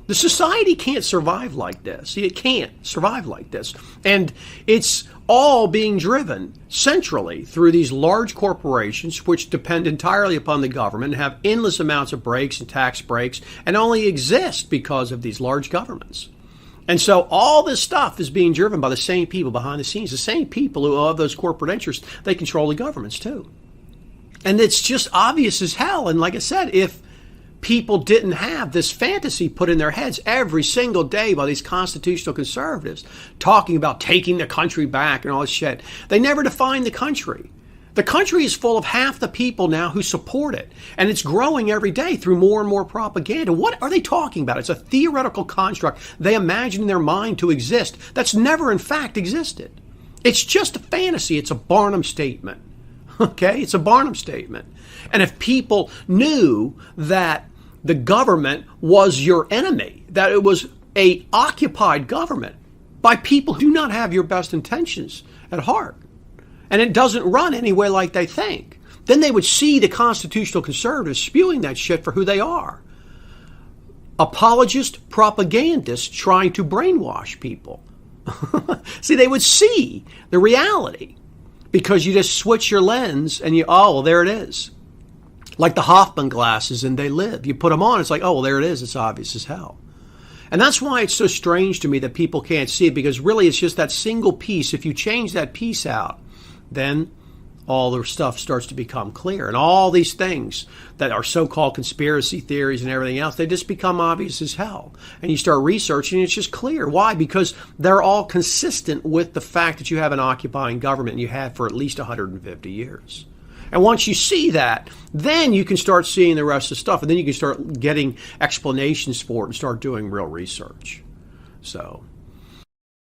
The society can't survive like this. It can't survive like this. And it's all being driven centrally through these large corporations, which depend entirely upon the government and have endless amounts of breaks and tax breaks and only exist because of these large governments. And so all this stuff is being driven by the same people behind the scenes, the same people who have those corporate interests. They control the governments too. And it's just obvious as hell. And like I said, if people didn't have this fantasy put in their heads every single day by these constitutional conservatives talking about taking the country back and all this shit, they never defined the country. The country is full of half the people now who support it, and it's growing every day through more and more propaganda. What are they talking about? It's a theoretical construct they imagine in their mind to exist that's never in fact existed. It's just a fantasy. It's a Barnum statement. Okay? It's a Barnum statement. And if people knew that the government was your enemy, that it was a occupied government by people who do not have your best intentions at heart, and it doesn't run any way like they think, then they would see the constitutional conservatives spewing that shit for who they are. Apologist propagandists trying to brainwash people. See, they would see the reality because you just switch your lens and oh, well, there it is. Like the Hoffman glasses and They Live. You put them on, it's like, oh, well, there it is. It's obvious as hell. And that's why it's so strange to me that people can't see it, because really it's just that single piece. If you change that piece out, then all the stuff starts to become clear. And all these things that are so-called conspiracy theories and everything else, they just become obvious as hell. And you start researching, it's just clear. Why? Because they're all consistent with the fact that you have an occupying government, and you have for at least 150 years. And once you see that, then you can start seeing the rest of the stuff, and then you can start getting explanations for it and start doing real research. So